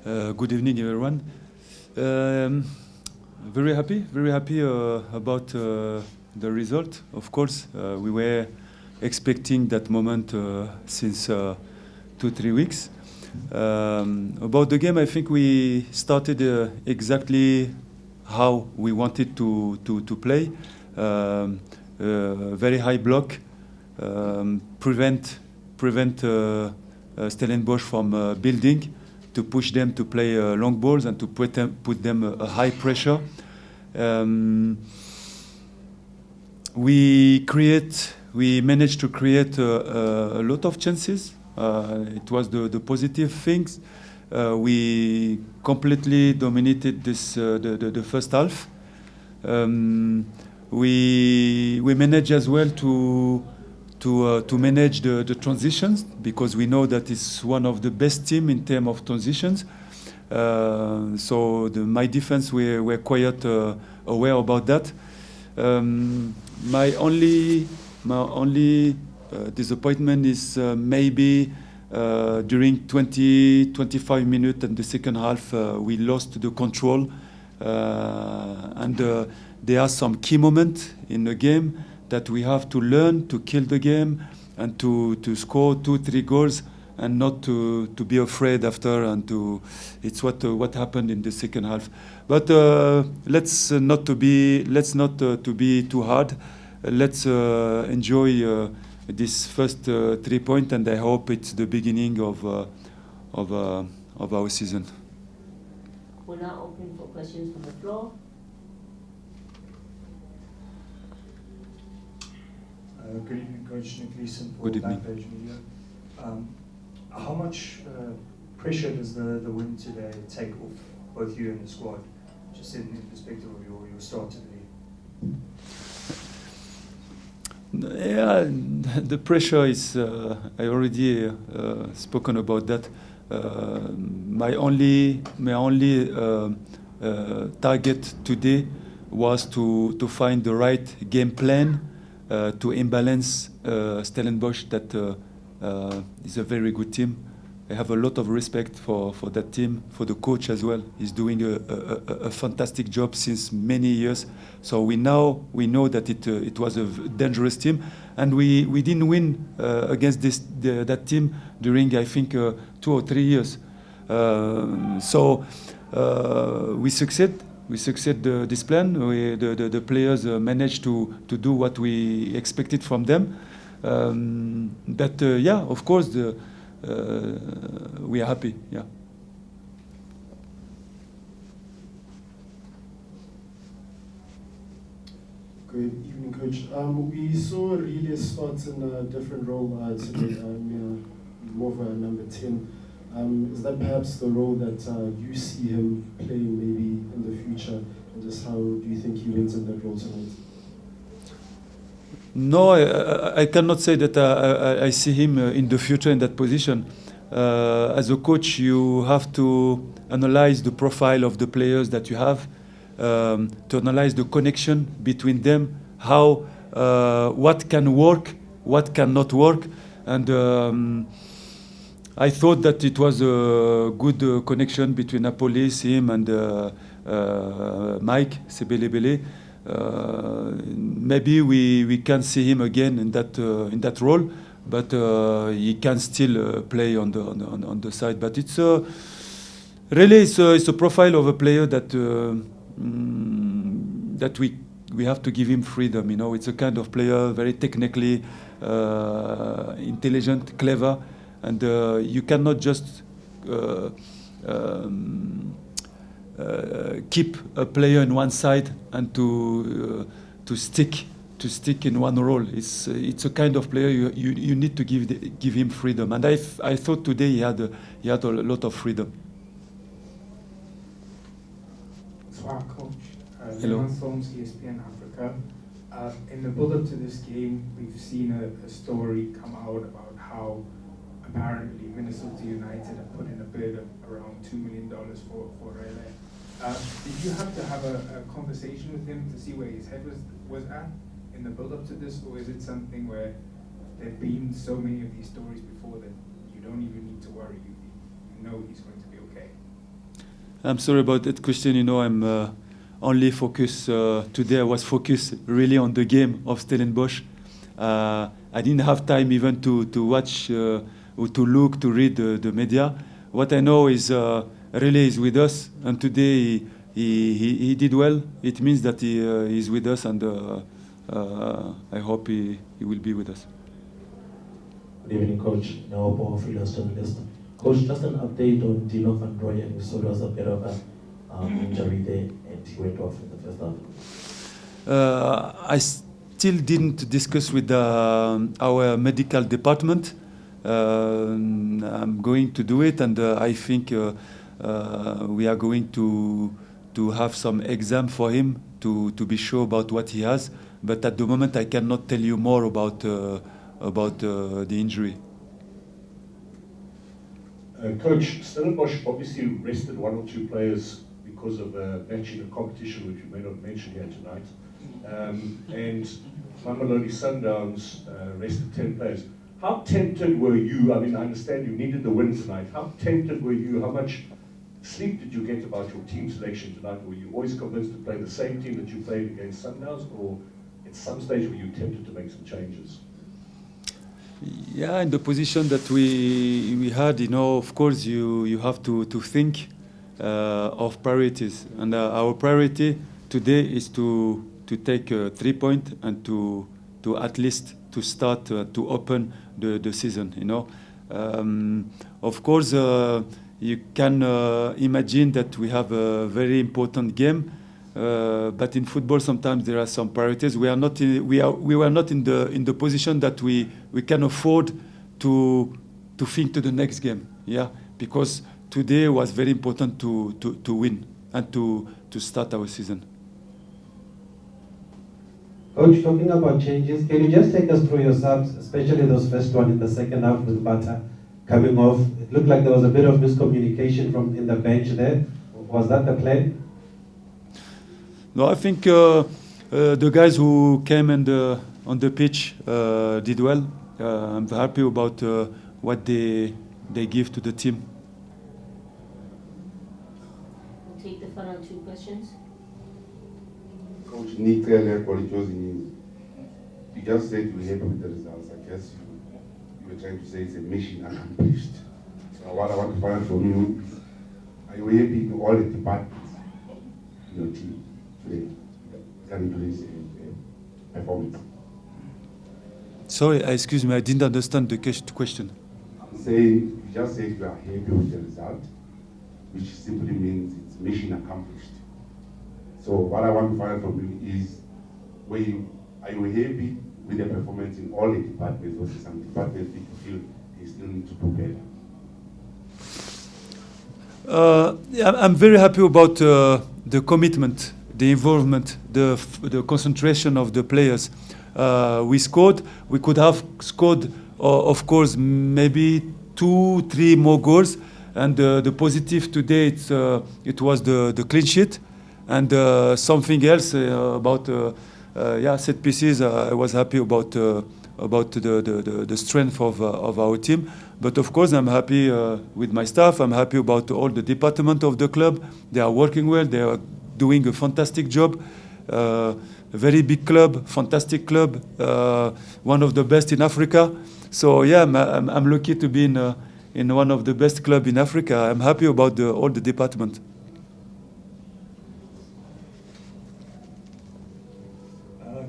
Good evening, everyone. Very happy about the result. Of course, we were expecting that moment since 2-3 weeks. About the game, I think we started exactly how we wanted to play. Very high block, prevent Stellenbosch from building, to push them to play long balls and to put them a high pressure. We managed to create a lot of chances. It was the positive things. We completely dominated the first half. We managed as well to manage the transitions, because we know that it's one of the best team in terms of transitions. So my defense were quite aware about that. My only disappointment is maybe during 20-25 minutes in the second half we lost the control, and there are some key moments in the game that we have to learn to kill the game and to score 2-3 goals and not to be afraid after, and it's what happened in the second half. But let's not to be too hard. Let's enjoy this first 3 points, and I hope it's the beginning of our season. We're now open for questions from the floor. Good evening, Coach Nick Leeson for Good evening. Backpage Media. How much pressure does the win today take off both you and the squad, just in perspective of your start to the league? Yeah, the pressure is. I already spoken about that. My only target today was to find the right game plan to imbalance Stellenbosch. That is a very good team. I have a lot of respect for that team, for the coach as well. He's doing a fantastic job since many years. So we know that it was a dangerous team, and we didn't win against that team during, I think, 2 or 3 years. So we succeed this plan. The players managed to do what we expected from them. But yeah, of course, we are happy. Yeah. Good evening, Coach. We saw Aurelius start in a different role today, more of a number 10. Is that perhaps the role that you see him playing maybe in the future? And just how do you think he wins in that role tonight? No, I cannot say that I see him in the future in that position. As a coach, you have to analyze the profile of the players that you have, to analyze the connection between them, what can work, what cannot work, and I thought that it was a good connection between Napolis, him, and Mike Sebelebele. Maybe we can see him again in that role, but he can still play on the side. But it's really it's a profile of a player that we have to give him freedom. You know, it's a kind of player, very technically intelligent, clever, and you cannot just keep a player in one side and to stick in one role. It's a kind of player you need to give him freedom, and I thought today he had a lot of freedom. Coach. Hello. Films, ESPN Africa. In the build-up to this game, we've seen a story come out about how apparently Minnesota United have put in a bid of around $2 million for Rele. Did you have to have a conversation with him to see where his head was at in the build-up to this, or is it something where there have been so many of these stories before that you don't even need to worry? You know he's going to be okay? I'm sorry about that question. You know, I'm only focused today. I was focused really on the game of Stellenbosch. I didn't have time even to watch or to look to read the media. What I know is really is with us, and today he did well. It means that he is with us, and I hope he will be with us. Good evening, Coach. Now, Paul, freelance journalist. Coach, just an update on Dino van Rooyen. We saw there was a bit of an injury there, and he went off in the first half. I still didn't discuss with our medical department. I'm going to do it, and I think we are going to have some exam for him to be sure about what he has. But at the moment, I cannot tell you more about the injury. Coach, Stellenbosch obviously rested one or two players because of a match in a competition, which you may not mention here tonight. And Mamelodi Sundowns rested 10 players. How tempted were you? I mean, I understand you needed the win tonight. How tempted were you? How much sleep did you get about your team selection tonight? Were you always convinced to play the same team that you played against Sundowns, or at some stage were you tempted to make some changes? Yeah, in the position that we had, you know, of course you have to think of priorities, and our priority today is to take 3 points and to at least to start to open the season. You know, of course you can imagine that we have a very important game. But in football, sometimes there are some priorities. We were not in the position that we can afford to think to the next game. Yeah, because today was very important to win and to start our season. Coach, talking about changes, can you just take us through your subs, especially those first one in the second half with Bata coming off? It looked like there was a bit of miscommunication from in the bench there. Was that the plan? No, I think the guys who came on the pitch did well. I'm happy about what they give to the team. We'll take the final 2 questions. Coach Nick you just said you were happy with the results. I guess you were trying to say it's a mission accomplished. So what I want to find out from you is, are you happy in all the departments in your team today, coming to this performance? Sorry, excuse me, I didn't understand the question. I'm saying, you just said you are happy with the result, which simply means it's mission accomplished. So what I want to find out from you is, are you happy with the performance in all the departments, versus some departments that you feel they still need to do better? Yeah, I'm very happy about the commitment, the involvement, the concentration of the players. We scored. We could have scored, of course, maybe 2-3 more goals. And the positive today, it was the clean sheet. And something else about set pieces. I was happy about the strength of our team. But of course, I'm happy with my staff. I'm happy about all the department of the club. They are working well. They are doing a fantastic job. A very big club, fantastic club, one of the best in Africa. So yeah, I'm lucky to be in one of the best clubs in Africa. I'm happy about all the department.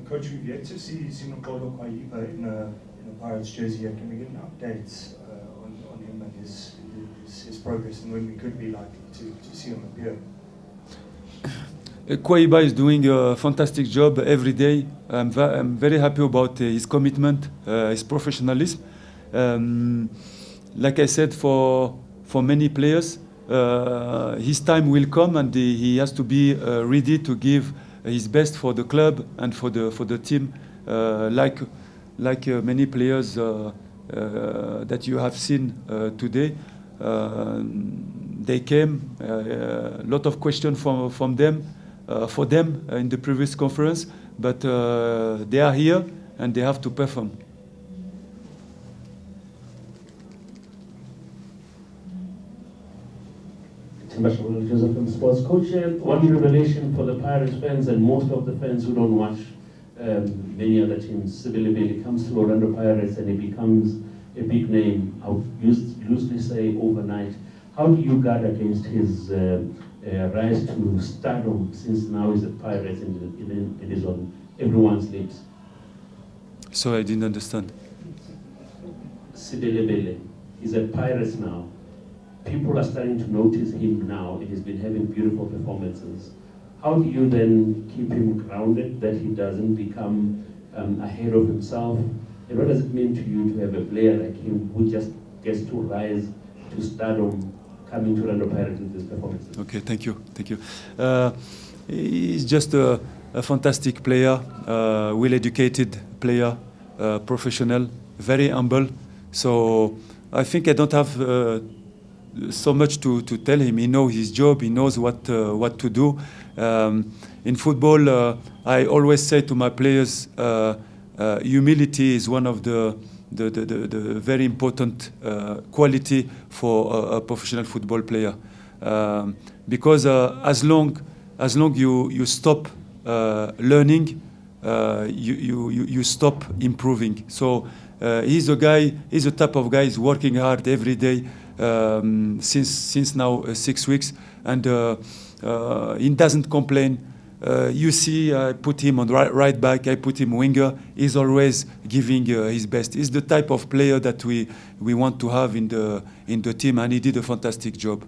Coach, we've yet to see Sinokolo Kwaipa in a Pirates jersey yet. Can we get an update on him and his progress, and when we could be likely to see him appear? Kwaiba is doing a fantastic job every day. I'm very happy about his commitment, his professionalism. Like I said, for many players, his time will come, and he has to be ready to give his best for the club and for the team. Like many players that you have seen today, they came. A lot of questions from them. For them in the previous conference, but they are here and they have to perform. Joseph from Sports. Coach, one revelation for the Pirates fans and most of the fans who don't watch many other teams, Sibilibili comes to Orlando Pirates and he becomes a big name. I would loosely say overnight. How do you guard against his rise to stardom since now he's at Pirates and it is on everyone's lips? So I didn't understand. Sibilibili is at Pirates now. People are starting to notice him now and he's been having beautiful performances. How do you then keep him grounded that he doesn't become ahead of himself? And what does it mean to you to have a player like him who just gets to rise to stardom coming to Orlando Pirates with his performances? Okay, thank you. He's just a fantastic player, well-educated player, professional, very humble. So I think I don't have so much to tell him. He knows his job. He knows what to do. In football, I always say to my players, humility is one of the very important quality for a professional football player, because as long you stop learning, you stop improving. So he's a type of guy who's working hard every day since now 6 weeks, and he doesn't complain. You see, I put him on right back, I put him winger. He's always giving his best. He's the type of player that we want to have in the team, and he did a fantastic job.